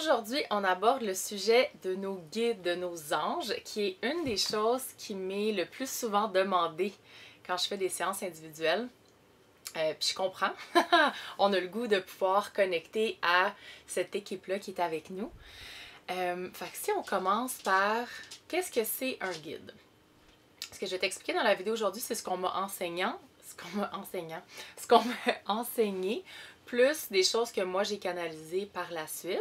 Aujourd'hui, on aborde le sujet de nos guides, de nos anges, qui est une des choses qui m'est le plus souvent demandée quand je fais des séances individuelles. Puis je comprends, on a le goût de pouvoir connecter à cette équipe-là qui est avec nous. Fait que si on commence par qu'est-ce que c'est un guide? Ce que je vais t'expliquer dans la vidéo aujourd'hui, c'est ce qu'on m'a enseigné, plus des choses que moi j'ai canalisées par la suite.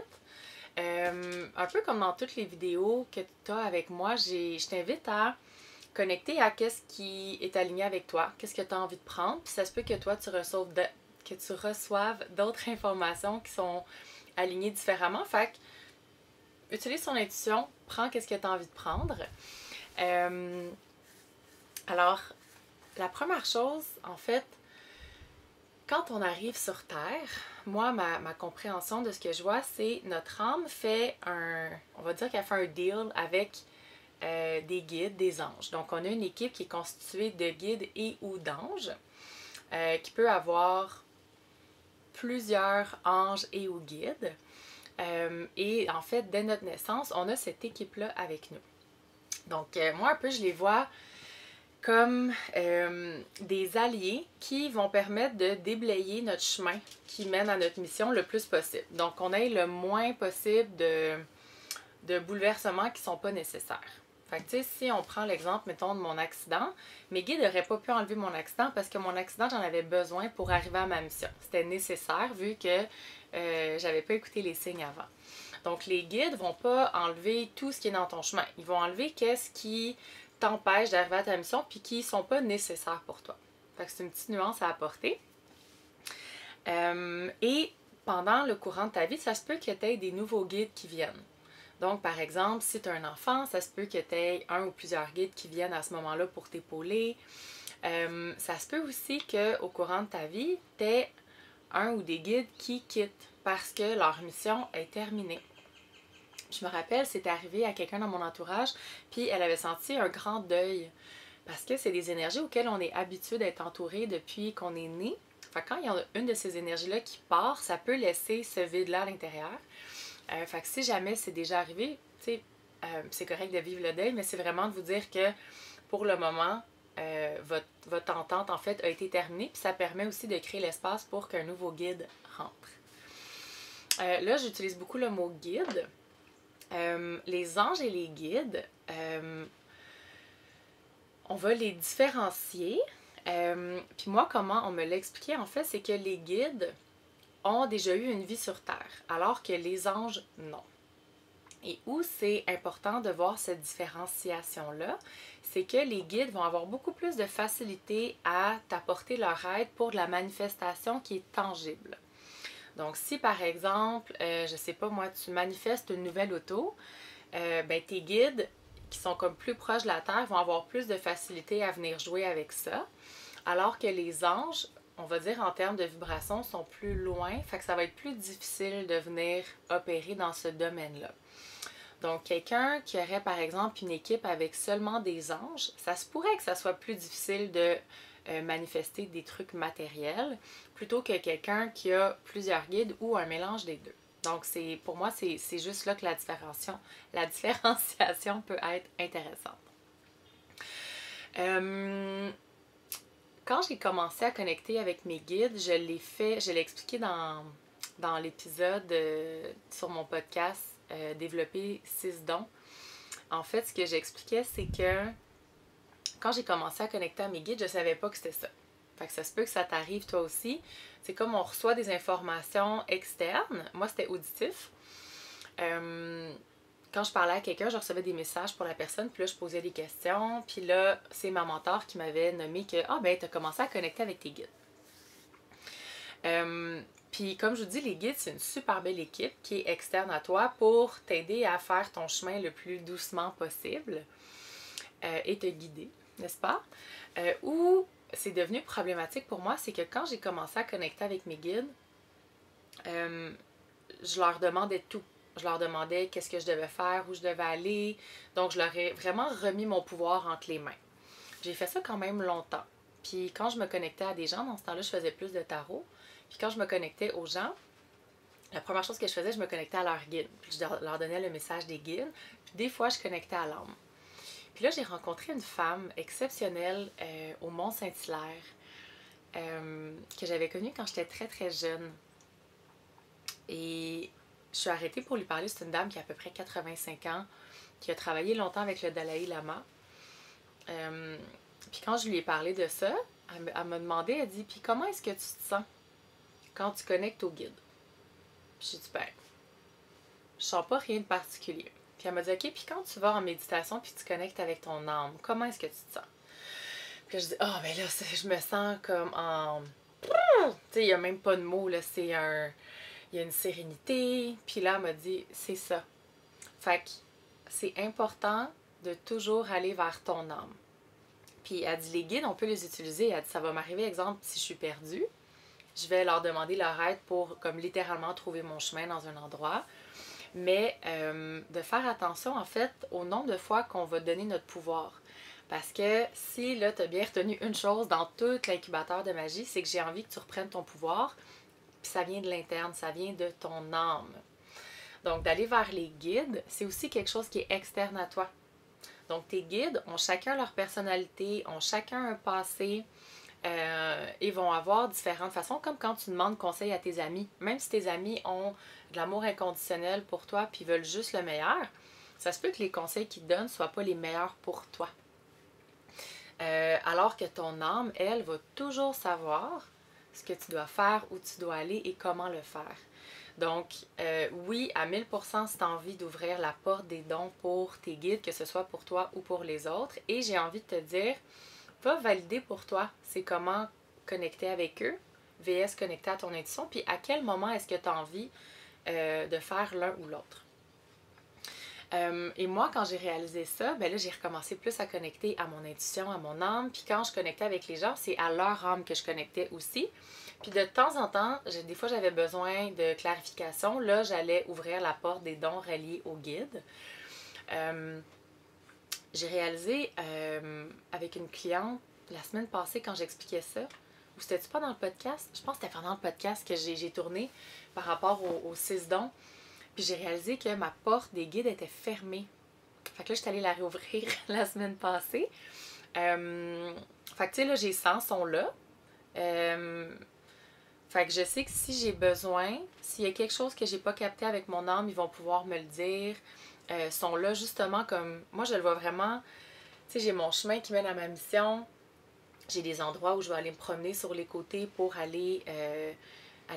Un peu comme dans toutes les vidéos que tu as avec moi, je t'invite à connecter à qu'est-ce qui est aligné avec toi, qu'est-ce que tu as envie de prendre, puis ça se peut que toi tu reçoives d'autres informations qui sont alignées différemment. Fait que, utilise ton intuition, prends qu'est-ce que tu as envie de prendre. Alors, la première chose, en fait, quand on arrive sur Terre, moi, ma compréhension de ce que je vois, c'est notre âme fait on va dire qu'elle fait un deal avec des guides, des anges. Donc, on a une équipe qui est constituée de guides et ou d'anges, qui peut avoir plusieurs anges et ou guides. Et en fait, dès notre naissance, on a cette équipe-là avec nous. Donc, moi, un peu, je les vois comme des alliés qui vont permettre de déblayer notre chemin qui mène à notre mission le plus possible. Donc, qu'on ait le moins possible de bouleversements qui ne sont pas nécessaires. Fait que, tu sais, si on prend l'exemple, mettons, de mon accident, mes guides n'auraient pas pu enlever mon accident parce que mon accident, j'en avais besoin pour arriver à ma mission. C'était nécessaire vu que j'avais pas écouté les signes avant. Donc, les guides vont pas enlever tout ce qui est dans ton chemin. Ils vont enlever qu'est-ce qui t'empêche d'arriver à ta mission puis qui ne sont pas nécessaires pour toi. Fait que c'est une petite nuance à apporter. Et pendant le courant de ta vie, ça se peut que tu aies des nouveaux guides qui viennent. Donc, par exemple, si tu as un enfant, ça se peut que tu aies un ou plusieurs guides qui viennent à ce moment-là pour t'épauler. Ça se peut aussi qu'au courant de ta vie, tu aies un ou des guides qui quittent parce que leur mission est terminée. Je me rappelle, c'était arrivé à quelqu'un dans mon entourage, puis elle avait senti un grand deuil. Parce que c'est des énergies auxquelles on est habitué d'être entouré depuis qu'on est né. Fait que quand il y en a une de ces énergies-là qui part, ça peut laisser ce vide-là à l'intérieur. Fait que si jamais c'est déjà arrivé, tu sais, c'est correct de vivre le deuil, mais c'est vraiment de vous dire que pour le moment, votre entente en fait a été terminée, puis ça permet aussi de créer l'espace pour qu'un nouveau guide rentre. Là, j'utilise beaucoup le mot guide. Les anges et les guides, on va les différencier. Puis moi, comment on me l'a expliqué, en fait, c'est que les guides ont déjà eu une vie sur Terre, alors que les anges, non. Et où c'est important de voir cette différenciation-là, c'est que les guides vont avoir beaucoup plus de facilité à t'apporter leur aide pour de la manifestation qui est tangible. Donc, si par exemple, je sais pas moi, tu manifestes une nouvelle auto, ben tes guides qui sont comme plus proches de la Terre vont avoir plus de facilité à venir jouer avec ça, alors que les anges, on va dire en termes de vibration, sont plus loin, fait que ça va être plus difficile de venir opérer dans ce domaine-là. Donc, quelqu'un qui aurait par exemple une équipe avec seulement des anges, ça se pourrait que ça soit plus difficile de manifester des trucs matériels plutôt que quelqu'un qui a plusieurs guides ou un mélange des deux. Donc, pour moi, c'est juste là que la différenciation peut être intéressante. Quand j'ai commencé à connecter avec mes guides, je l'ai expliqué dans l'épisode sur mon podcast Développer 6 dons. En fait, ce que j'expliquais, c'est que quand j'ai commencé à connecter à mes guides, je savais pas que c'était ça. Fait que ça se peut que ça t'arrive toi aussi. C'est comme on reçoit des informations externes. Moi, c'était auditif. Quand je parlais à quelqu'un, je recevais des messages pour la personne, puis là, je posais des questions. Puis là, c'est ma mentor qui m'avait nommé que « Ah, ben, tu as commencé à connecter avec tes guides. » Puis comme je vous dis, les guides, c'est une super belle équipe qui est externe à toi pour t'aider à faire ton chemin le plus doucement possible et te guider, n'est-ce pas? Où c'est devenu problématique pour moi, c'est que quand j'ai commencé à connecter avec mes guides, je leur demandais tout. Je leur demandais qu'est-ce que je devais faire, où je devais aller. Donc, je leur ai vraiment remis mon pouvoir entre les mains. J'ai fait ça quand même longtemps. Puis quand je me connectais à des gens, dans ce temps-là, je faisais plus de tarot. Puis quand je me connectais aux gens, la première chose que je faisais, je me connectais à leur guide. Puis je leur donnais le message des guides. Puis des fois, je connectais à l'âme. Puis là, j'ai rencontré une femme exceptionnelle au Mont-Saint-Hilaire que j'avais connue quand j'étais très très jeune. Et je suis arrêtée pour lui parler. C'est une dame qui a à peu près 85 ans, qui a travaillé longtemps avec le Dalai Lama. Puis quand je lui ai parlé de ça, elle m'a demandé, elle dit, puis comment est-ce que tu te sens quand tu connectes au guide? Puis j'ai dit, ben, je sens pas rien de particulier. Puis elle m'a dit, ok, puis quand tu vas en méditation puis tu connectes avec ton âme, comment est-ce que tu te sens? Puis là, je dis, ah, ben là, je me sens comme en... Tu sais, il n'y a même pas de mots, là, c'est un... Il y a une sérénité. Puis là, elle m'a dit, c'est ça. Fait que c'est important de toujours aller vers ton âme. Puis elle dit, les guides, on peut les utiliser. Elle dit, ça va m'arriver, exemple, si je suis perdue, je vais leur demander leur aide pour, comme littéralement, trouver mon chemin dans un endroit. Mais de faire attention, en fait, au nombre de fois qu'on va donner notre pouvoir. Parce que si, là, tu as bien retenu une chose dans tout l'incubateur de magie, c'est que j'ai envie que tu reprennes ton pouvoir, puis ça vient de l'interne, ça vient de ton âme. Donc, d'aller vers les guides, c'est aussi quelque chose qui est externe à toi. Donc, tes guides ont chacun leur personnalité, ont chacun un passé, et vont avoir différentes façons, comme quand tu demandes conseil à tes amis. Même si tes amis ont de l'amour inconditionnel pour toi puis veulent juste le meilleur, ça se peut que les conseils qu'ils te donnent ne soient pas les meilleurs pour toi. Alors que ton âme, elle, va toujours savoir ce que tu dois faire, où tu dois aller et comment le faire. Donc, oui, à 1000%, si tu as envie d'ouvrir la porte des dons pour tes guides, que ce soit pour toi ou pour les autres. Et j'ai envie de te dire, va valider pour toi, c'est comment connecter avec eux, VS connecter à ton intuition, puis à quel moment est-ce que tu as envie de faire l'un ou l'autre. Et moi, quand j'ai réalisé ça, ben là, j'ai recommencé plus à connecter à mon intuition, à mon âme. Puis quand je connectais avec les gens, c'est à leur âme que je connectais aussi. Puis de temps en temps, des fois, j'avais besoin de clarification. Là, j'allais ouvrir la porte des dons reliés au guide. J'ai réalisé avec une cliente la semaine passée quand j'expliquais ça, ou c'était-tu pas dans le podcast? Je pense que c'était pendant le podcast que j'ai tourné par rapport aux 6 dons. Puis j'ai réalisé que ma porte des guides était fermée. Fait que là, je suis allée la réouvrir la semaine passée. Fait que tu sais, là, j'ai 100 sont là. Fait que je sais que si j'ai besoin, s'il y a quelque chose que j'ai pas capté avec mon âme, ils vont pouvoir me le dire. Sont là justement comme... Moi, je le vois vraiment... Tu sais, j'ai mon chemin qui mène à ma mission. J'ai des endroits où je vais aller me promener sur les côtés pour aller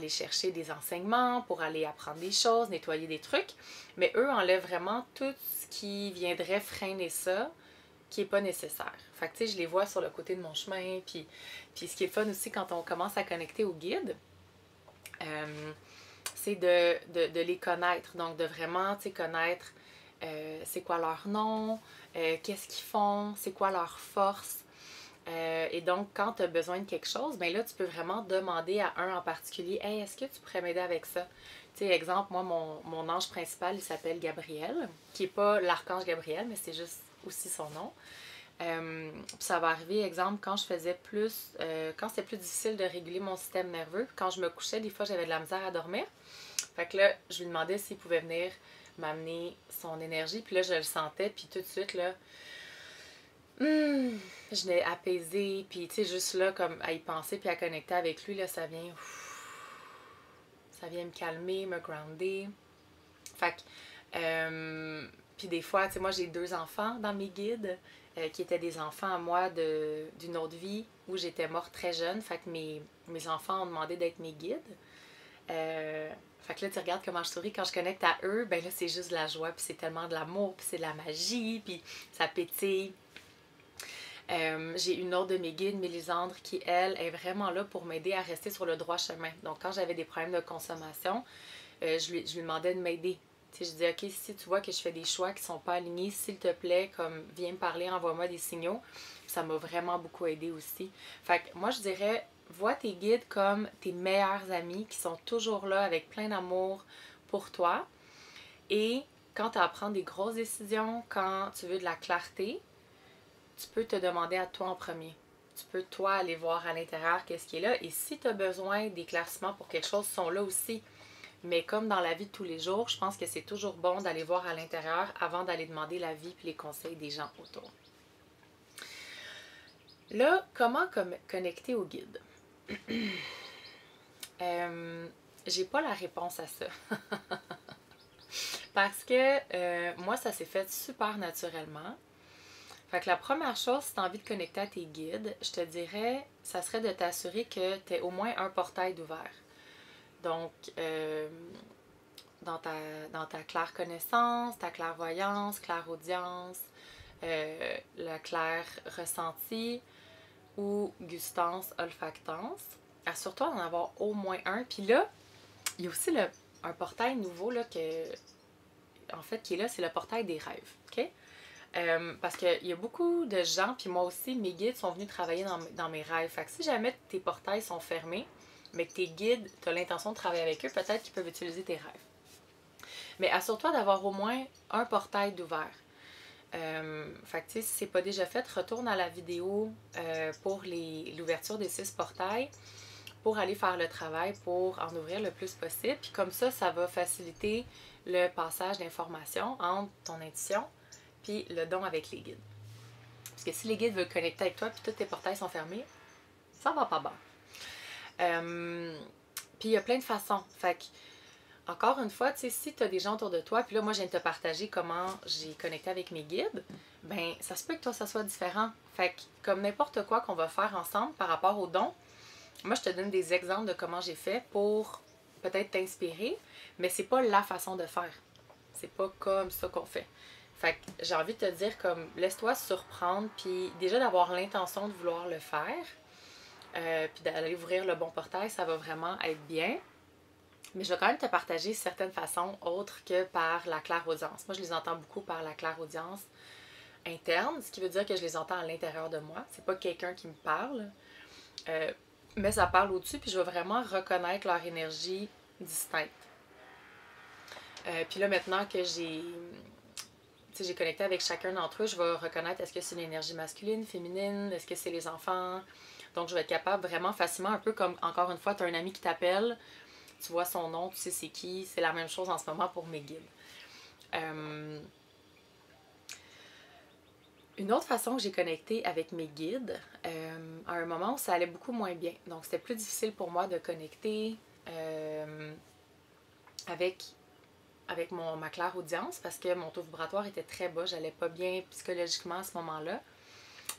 chercher des enseignements, pour aller apprendre des choses, nettoyer des trucs. Mais eux enlèvent vraiment tout ce qui viendrait freiner ça, qui n'est pas nécessaire. Fait que tu sais, je les vois sur le côté de mon chemin. Puis ce qui est fun aussi quand on commence à connecter au guide, c'est de les connaître. Donc de vraiment, tu sais, connaître c'est quoi leur nom, qu'est-ce qu'ils font, c'est quoi leur force. Et donc, quand tu as besoin de quelque chose, ben là, tu peux vraiment demander à un en particulier, hey, est-ce que tu pourrais m'aider avec ça? Tu sais, exemple, moi, mon ange principal, il s'appelle Gabriel, qui n'est pas l'archange Gabriel, mais c'est juste aussi son nom. Puis ça va arriver, exemple, quand je faisais plus, quand c'était plus difficile de réguler mon système nerveux, quand je me couchais, des fois, j'avais de la misère à dormir. Fait que là, je lui demandais s'il pouvait venir m'amener son énergie, puis là, je le sentais, puis tout de suite, là, je l'ai apaisé, puis tu sais, juste là, comme à y penser, puis à connecter avec lui, là, ça vient me calmer, me grounder. Fait que, puis des fois, tu sais, moi, j'ai 2 enfants dans mes guides, qui étaient des enfants à moi d'une autre vie, où j'étais morte très jeune, fait que mes enfants ont demandé d'être mes guides. Fait que là, tu regardes comment je souris quand je connecte à eux, ben là, c'est juste de la joie, puis c'est tellement de l'amour, puis c'est de la magie, puis ça pétille. J'ai une autre de mes guides, Mélisandre, qui, elle, est vraiment là pour m'aider à rester sur le droit chemin. Donc, quand j'avais des problèmes de consommation, je lui demandais de m'aider. Tu sais, je dis, OK, si tu vois que je fais des choix qui sont pas alignés, s'il te plaît, comme, viens me parler, envoie-moi des signaux. Ça m'a vraiment beaucoup aidé aussi. Fait que moi, je dirais, vois tes guides comme tes meilleurs amis qui sont toujours là avec plein d'amour pour toi. Et quand tu as à prendre des grosses décisions, quand tu veux de la clarté, tu peux te demander à toi en premier. Tu peux, toi, aller voir à l'intérieur qu'est-ce qui est là. Et si tu as besoin d'éclaircissement pour quelque chose, ils sont là aussi. Mais comme dans la vie de tous les jours, je pense que c'est toujours bon d'aller voir à l'intérieur avant d'aller demander l'avis et les conseils des gens autour. Là, comment connecter au guide? J'ai pas la réponse à ça. Parce que moi, ça s'est fait super naturellement. Fait que la première chose, si tu as envie de connecter à tes guides, je te dirais, ça serait de t'assurer que tu aies au moins un portail d'ouvert. Donc, dans ta claire connaissance, ta clairvoyance, clairaudience, la claire ressentie ou gustance, olfactance. Assure-toi d'en avoir au moins un. Puis là, il y a aussi un portail nouveau là, en fait, qui est là, c'est le portail des rêves. OK? Parce qu'il y a beaucoup de gens, puis moi aussi, mes guides sont venus travailler dans mes rêves. Fait que si jamais tes portails sont fermés, mais que tes guides, tu as l'intention de travailler avec eux, peut-être qu'ils peuvent utiliser tes rêves. Mais assure-toi d'avoir au moins un portail d'ouvert. Fait que, tu sais, si c'est pas déjà fait, retourne à la vidéo pour l'ouverture des 6 portails pour aller faire le travail pour en ouvrir le plus possible. Puis comme ça va faciliter le passage d'informations entre ton intuition puis le don avec les guides. Parce que si les guides veulent connecter avec toi puis tous tes portails sont fermés, ça va pas bon. Puis il y a plein de façons. Fait que, encore une fois, tu sais, si tu as des gens autour de toi, puis là, moi, je viens de te partager comment j'ai connecté avec mes guides, ben ça se peut que toi, ça soit différent. Fait que, comme n'importe quoi qu'on va faire ensemble par rapport aux dons, moi, je te donne des exemples de comment j'ai fait pour peut-être t'inspirer, mais c'est pas la façon de faire. C'est pas comme ça qu'on fait. Fait que j'ai envie de te dire comme laisse-toi surprendre, puis déjà d'avoir l'intention de vouloir le faire, puis d'aller ouvrir le bon portail, ça va vraiment être bien. Mais je vais quand même te partager certaines façons autres que par la clairaudience. Moi, je les entends beaucoup par la clairaudience interne, ce qui veut dire que je les entends à l'intérieur de moi. C'est pas quelqu'un qui me parle, mais ça parle au-dessus, puis je vais vraiment reconnaître leur énergie distincte. Puis là, maintenant que j'ai connecté avec chacun d'entre eux, je vais reconnaître est-ce que c'est une énergie masculine, féminine, est-ce que c'est les enfants. Donc, je vais être capable vraiment facilement, un peu comme, encore une fois, tu as un ami qui t'appelle, tu vois son nom, tu sais c'est qui. C'est la même chose en ce moment pour mes guides. Une autre façon que j'ai connecté avec mes guides, à un moment où ça allait beaucoup moins bien. Donc, c'était plus difficile pour moi de connecter avec ma clairaudience parce que mon taux vibratoire était très bas. J'allais pas bien psychologiquement à ce moment-là.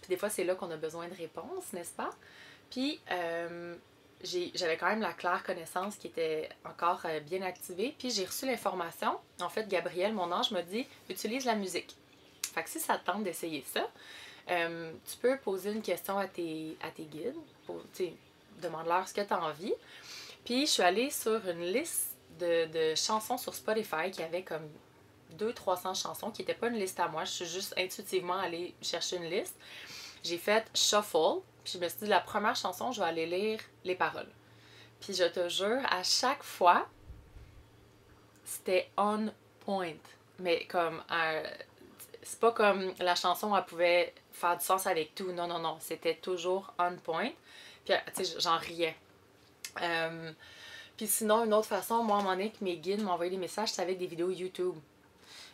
Puis des fois, c'est là qu'on a besoin de réponses, n'est-ce pas? Puis, j'avais quand même la claire connaissance qui était encore bien activée. Puis, j'ai reçu l'information. En fait, Gabriel, mon ange, m'a dit « Utilise la musique ». Fait que si ça te tente d'essayer ça, tu peux poser une question à tes guides. Demande-leur ce que tu as envie. Puis, je suis allée sur une liste de chansons sur Spotify qui avait comme 200-300 chansons, qui n'étaient pas une liste à moi. Je suis juste intuitivement allée chercher une liste. J'ai fait Shuffle. Puis je me suis dit, la première chanson, je vais aller lire les paroles. Puis je te jure, à chaque fois, c'était on point. Mais comme, c'est pas comme la chanson, elle pouvait faire du sens avec tout. Non, non, non. C'était toujours on point. Puis, tu sais, j'en riais. Puis sinon, une autre façon, moi, à un moment donné, que mes guides m'ont envoyé des messages, c'était avec des vidéos YouTube.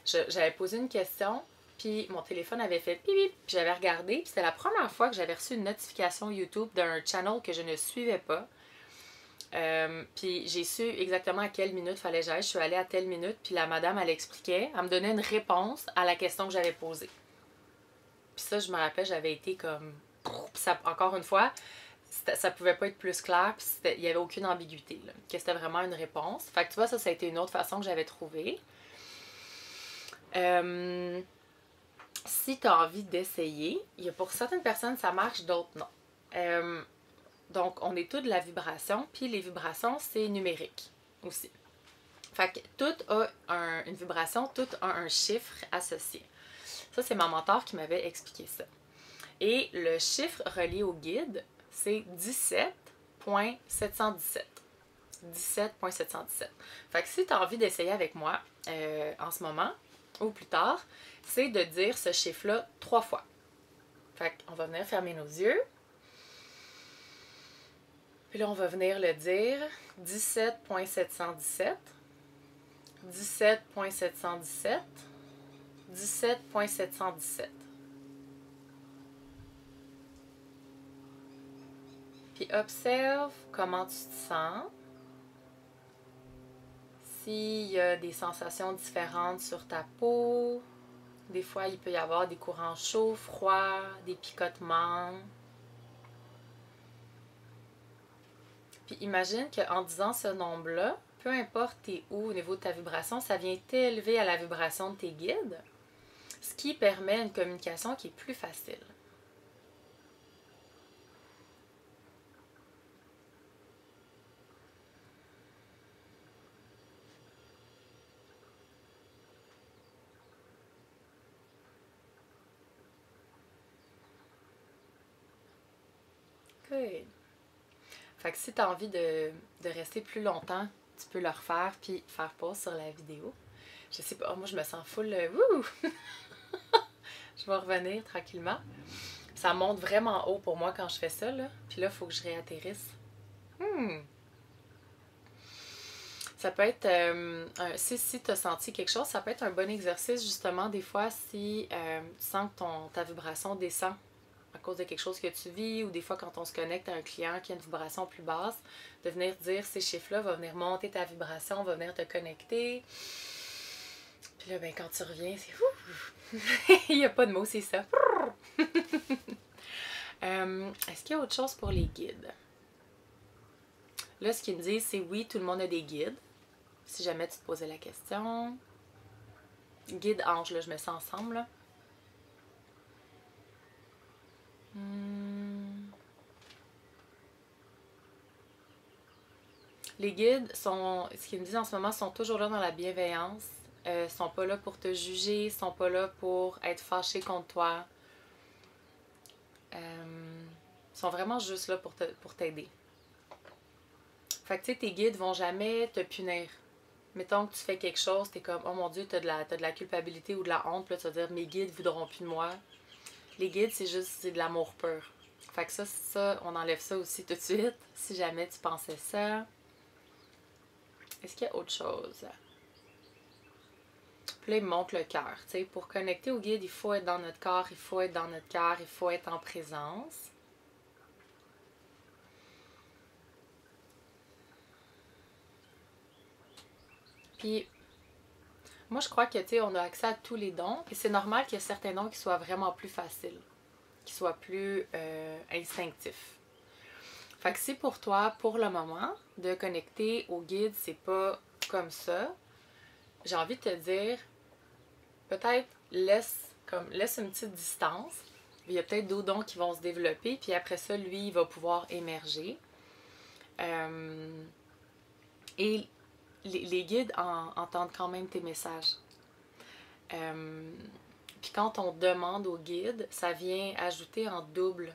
J'avais posé une question, puis mon téléphone avait fait pip pip, puis j'avais regardé, puis c'était la première fois que j'avais reçu une notification YouTube d'un channel que je ne suivais pas. Puis j'ai su exactement à quelle minute fallait j'aille. Je suis allée à telle minute, puis la madame, elle expliquait, elle me donnait une réponse à la question que j'avais posée. Puis ça, je me rappelle, j'avais été comme... Puis ça, encore une fois, ça pouvait pas être plus clair, puis il n'y avait aucune ambiguïté, là, que c'était vraiment une réponse. Fait que tu vois, ça a été une autre façon que j'avais trouvée. Si tu as envie d'essayer, pour certaines personnes, ça marche, d'autres non. Donc, on est tous de la vibration, puis les vibrations, c'est numérique aussi. Fait que tout a une vibration, tout a un chiffre associé. Ça, c'est ma mentor qui m'avait expliqué ça. Et le chiffre relié au guide, c'est 17.717. 17.717. Fait que si tu as envie d'essayer avec moi en ce moment, ou plus tard, c'est de dire ce chiffre-là 3 fois. Fait qu'on va venir fermer nos yeux. Puis là, on va venir le dire 17.717, 17.717, 17.717. Puis observe comment tu te sens. S'il y a des sensations différentes sur ta peau, des fois il peut y avoir des courants chauds, froids, des picotements. Puis imagine qu'en disant ce nombre-là, peu importe t'es où au niveau de ta vibration, ça vient t'élever à la vibration de tes guides, ce qui permet une communication qui est plus facile. Good. Fait que si tu as envie de rester plus longtemps, tu peux le refaire puis faire pause sur la vidéo. Je sais pas, moi je me sens full. Wouh! Je vais revenir tranquillement. Ça monte vraiment haut pour moi quand je fais ça, là. Puis là, il faut que je réatterrisse. Ça peut être, si tu as senti quelque chose, ça peut être un bon exercice justement des fois si tu sens que ta vibration descend à cause de quelque chose que tu vis ou des fois quand on se connecte à un client qui a une vibration plus basse, de venir dire ces chiffres-là, va venir monter ta vibration, va venir te connecter. Puis là, ben, quand tu reviens, c'est il n'y a pas de mots, c'est ça. Est-ce qu'il y a autre chose pour les guides? Là, ce qu'ils me disent, c'est oui, tout le monde a des guides. Si jamais tu te posais la question. Guide ange, là, je mets ça ensemble. Là. Les guides sont, ce qu'ils me disent en ce moment, sont toujours là dans la bienveillance. Sont pas là pour te juger, sont pas là pour être fâchés contre toi. Sont vraiment juste là pour t'aider. Fait que tu sais, tes guides vont jamais te punir. Mettons que tu fais quelque chose, t'es comme, oh mon Dieu, t'as de la culpabilité ou de la honte, puis là tu vas dire, mes guides voudront plus de moi. Les guides, c'est de l'amour pur. Fait que ça, on enlève ça aussi tout de suite, si jamais tu pensais ça. Est-ce qu'il y a autre chose? Puis là, il me montre le cœur. Tu sais, pour connecter au guide, il faut être dans notre corps, il faut être dans notre cœur, il faut être en présence. Puis, moi, je crois que, tu sais, on a accès à tous les dons. Et c'est normal qu'il y ait certains dons qui soient vraiment plus faciles, qui soient plus instinctifs. Fait que si pour toi, pour le moment, de connecter au guide, c'est pas comme ça, j'ai envie de te dire, peut-être laisse une petite distance. Il y a peut-être d'autres dons qui vont se développer, puis après ça, lui, il va pouvoir émerger. Et les guides entendent quand même tes messages. Puis quand on demande au guide, ça vient ajouter en double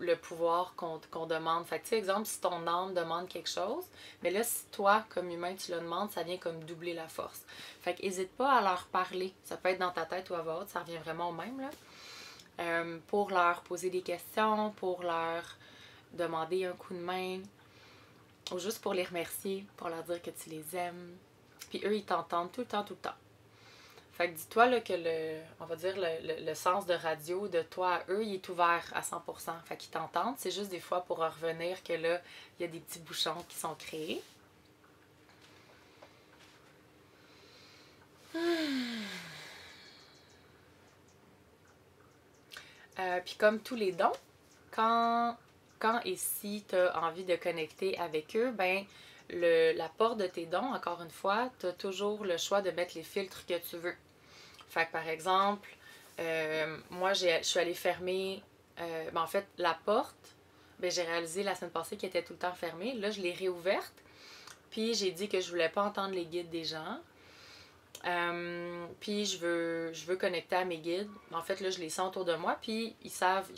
le pouvoir qu'on demande. Fait que, tu sais, exemple, si ton âme demande quelque chose, mais là, si toi, comme humain, tu le demandes, ça vient comme doubler la force. Fait que n'hésite pas à leur parler. Ça peut être dans ta tête ou à voix haute, ça revient vraiment au même, là. Pour leur poser des questions, pour leur demander un coup de main, ou juste pour les remercier, pour leur dire que tu les aimes. Puis eux, ils t'entendent tout le temps, tout le temps. Fait que dis-toi là, que on va dire le sens de radio de toi à eux, il est ouvert à 100%. Fait qu'ils t'entendent. C'est juste des fois pour revenir que là, il y a des petits bouchons qui sont créés. Puis comme tous les dons, quand et si tu as envie de connecter avec eux, ben la porte de tes dons, encore une fois, tu as toujours le choix de mettre les filtres que tu veux. Fait que par exemple, moi je suis allée fermer, en fait la porte, ben, j'ai réalisé la semaine passée qu'elle était tout le temps fermée. Là je l'ai réouverte, puis j'ai dit que je voulais pas entendre les guides des gens. Puis je veux connecter à mes guides. En fait là je les sens autour de moi, puis ils savent,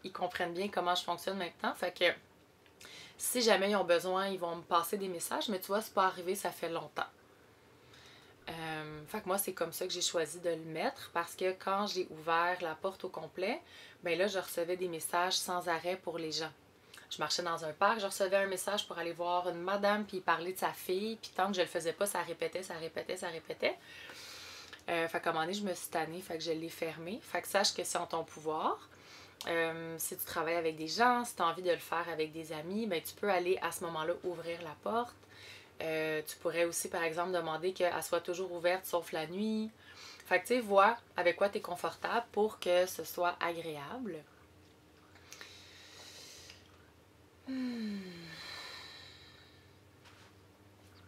ils comprennent bien comment je fonctionne maintenant. Fait que si jamais ils ont besoin, ils vont me passer des messages, mais tu vois, c'est pas arrivé, ça fait longtemps. Fait que moi, c'est comme ça que j'ai choisi de le mettre parce que quand j'ai ouvert la porte au complet, ben là, je recevais des messages sans arrêt pour les gens. Je marchais dans un parc, je recevais un message pour aller voir une madame puis parler de sa fille, puis tant que je le faisais pas, ça répétait, ça répétait, ça répétait. Fait qu'à un moment donné, je me suis tannée, fait que je l'ai fermé. Fait que sache que c'est en ton pouvoir. Si tu travailles avec des gens, si tu as envie de le faire avec des amis, ben, tu peux aller à ce moment-là ouvrir la porte. Tu pourrais aussi, par exemple, demander qu'elle soit toujours ouverte sauf la nuit. Fait que tu sais, vois avec quoi tu es confortable pour que ce soit agréable.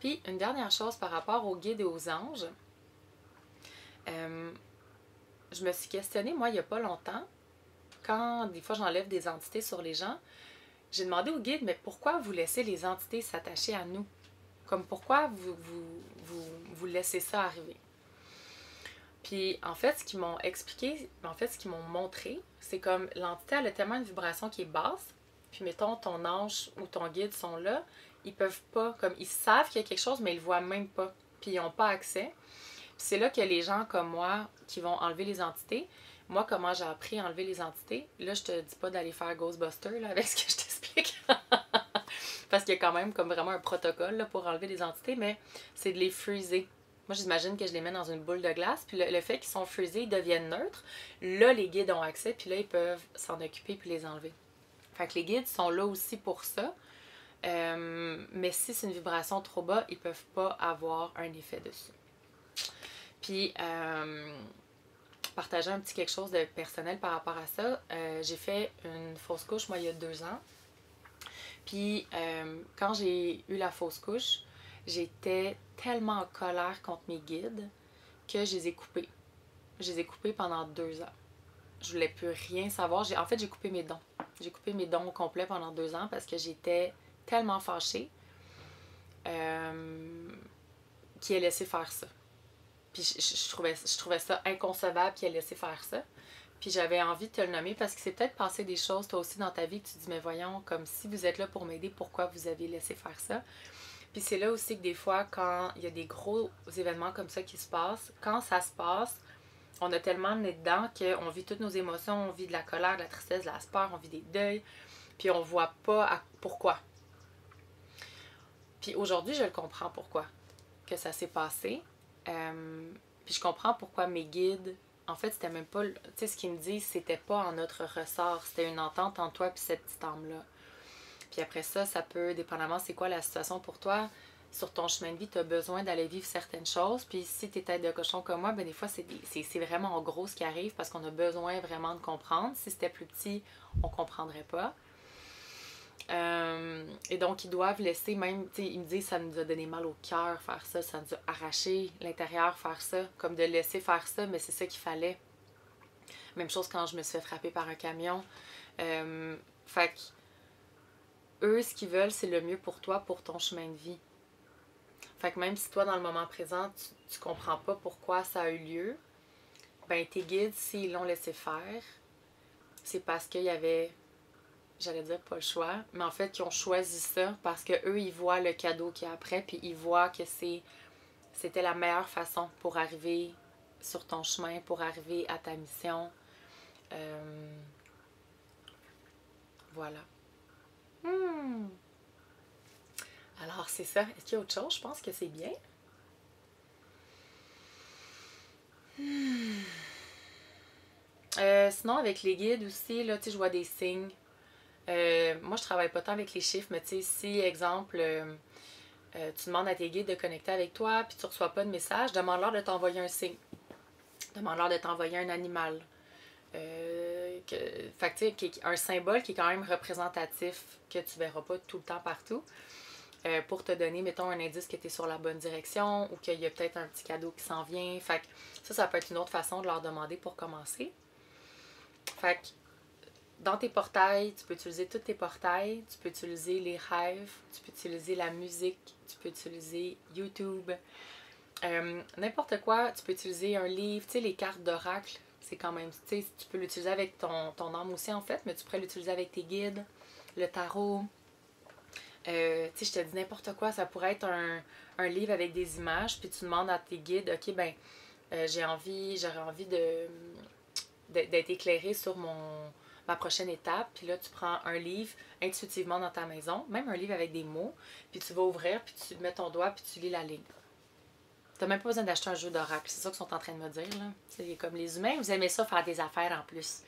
Puis, une dernière chose par rapport aux guides et aux anges. Je me suis questionnée, moi, il n'y a pas longtemps, quand des fois j'enlève des entités sur les gens, j'ai demandé au guide, mais pourquoi vous laissez les entités s'attacher à nous? Comme pourquoi vous laissez ça arriver? Puis en fait, ce qu'ils m'ont expliqué, en fait, ce qu'ils m'ont montré, c'est comme l'entité, elle a tellement une vibration qui est basse, puis mettons ton ange ou ton guide sont là, ils peuvent pas, comme ils savent qu'il y a quelque chose, mais ils le voient même pas, puis ils n'ont pas accès. Puis c'est là que les gens comme moi qui vont enlever les entités, moi, comment j'ai appris à enlever les entités, là, je te dis pas d'aller faire Ghostbuster là, avec ce que je t'explique. Parce qu'il y a quand même comme vraiment un protocole là, pour enlever les entités, mais c'est de les freezer. Moi, j'imagine que je les mets dans une boule de glace, puis le fait qu'ils sont freezés, ils deviennent neutres. Là, les guides ont accès, puis là, ils peuvent s'en occuper puis les enlever. Fait que les guides sont là aussi pour ça. Mais si c'est une vibration trop bas, ils peuvent pas avoir un effet dessus. Puis, partager un petit quelque chose de personnel par rapport à ça. J'ai fait une fausse couche, moi, il y a 2 ans. Puis, quand j'ai eu la fausse couche, j'étais tellement en colère contre mes guides que je les ai coupés. Je les ai coupés pendant 2 ans. Je voulais plus rien savoir. En fait, j'ai coupé mes dons. J'ai coupé mes dons au complet pendant 2 ans parce que j'étais tellement fâchée qu'il ait laissé faire ça. Puis je trouvais ça inconcevable qu'il ait laissé faire ça. Puis j'avais envie de te le nommer parce que c'est peut-être passé des choses toi aussi dans ta vie que tu te dis mais voyons, comme si vous êtes là pour m'aider, pourquoi vous avez laissé faire ça? Puis c'est là aussi que des fois, quand il y a des gros événements comme ça qui se passent, quand ça se passe, on a tellement le nez dedans qu'on vit toutes nos émotions, on vit de la colère, de la tristesse, de la peur, on vit des deuils, puis on voit pas pourquoi. Puis aujourd'hui, je le comprends pourquoi que ça s'est passé. Puis je comprends pourquoi mes guides, en fait, c'était même pas, tu sais, ce qu'ils me disent, c'était pas en notre ressort, c'était une entente entre toi et cette petite âme-là. Puis après ça, ça peut, dépendamment c'est quoi la situation pour toi, sur ton chemin de vie, tu as besoin d'aller vivre certaines choses. Puis si tu es tête de cochon comme moi, ben des fois, c'est vraiment en gros ce qui arrive parce qu'on a besoin vraiment de comprendre. Si c'était plus petit, on comprendrait pas. Et donc, ils doivent laisser même, tu sais, ils me disent ça nous a donné mal au cœur faire ça, ça nous a arraché l'intérieur faire ça, comme de laisser faire ça, mais c'est ça qu'il fallait. Même chose quand je me suis fait frapper par un camion. Fait que eux, ce qu'ils veulent, c'est le mieux pour toi, pour ton chemin de vie. Fait que même si toi, dans le moment présent, tu comprends pas pourquoi ça a eu lieu, ben tes guides, s'ils l'ont laissé faire, c'est parce qu'il y avait, j'allais dire pas le choix, mais en fait, ils ont choisi ça parce que eux ils voient le cadeau qu'il y a après, puis ils voient que c'était la meilleure façon pour arriver sur ton chemin, pour arriver à ta mission. Voilà. Alors, c'est ça. Est-ce qu'il y a autre chose? Je pense que c'est bien. Sinon, avec les guides aussi, là, tu sais, je vois des signes. Moi, je travaille pas tant avec les chiffres, mais tu sais, si, exemple, tu demandes à tes guides de connecter avec toi, puis tu reçois pas de message, demande-leur de t'envoyer un signe. Demande-leur de t'envoyer un animal. Fait que, tu sais, un symbole qui est quand même représentatif, que tu verras pas tout le temps partout, pour te donner, mettons, un indice que tu es sur la bonne direction ou qu'il y a peut-être un petit cadeau qui s'en vient. Fait que ça peut être une autre façon de leur demander pour commencer. Fait que dans tes portails, tu peux utiliser tous tes portails, tu peux utiliser les rêves, tu peux utiliser la musique, tu peux utiliser YouTube, n'importe quoi, tu peux utiliser un livre, tu sais, les cartes d'oracle, c'est quand même, tu sais, tu peux l'utiliser avec ton âme aussi en fait, mais tu pourrais l'utiliser avec tes guides, le tarot, tu sais, je te dis n'importe quoi, ça pourrait être un livre avec des images, puis tu demandes à tes guides, ok, ben, j'aurais envie d'être éclairée sur ma prochaine étape. Puis là, tu prends un livre intuitivement dans ta maison, même un livre avec des mots, puis tu vas ouvrir, puis tu mets ton doigt, puis tu lis la ligne. T'as même pas besoin d'acheter un jeu d'oracle. C'est ça qu'ils sont en train de me dire, là. C'est comme les humains, vous aimez ça faire des affaires en plus.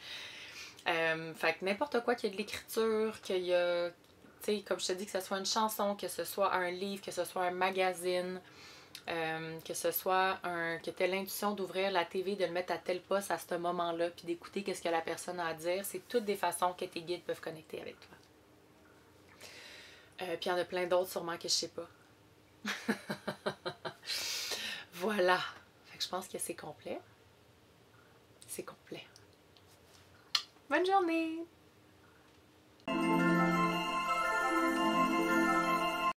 Fait que n'importe quoi, qu'il y a de l'écriture, qu'il y a, tu sais, comme je te dis, que ce soit une chanson, que ce soit un livre, que ce soit un magazine, que ce soit que tu aies l'intuition d'ouvrir la TV, de le mettre à tel poste à ce moment-là, puis d'écouter qu'est-ce que la personne a à dire, c'est toutes des façons que tes guides peuvent connecter avec toi. Puis il y en a plein d'autres sûrement que je sais pas. Voilà. Fait que je pense que c'est complet. C'est complet. Bonne journée!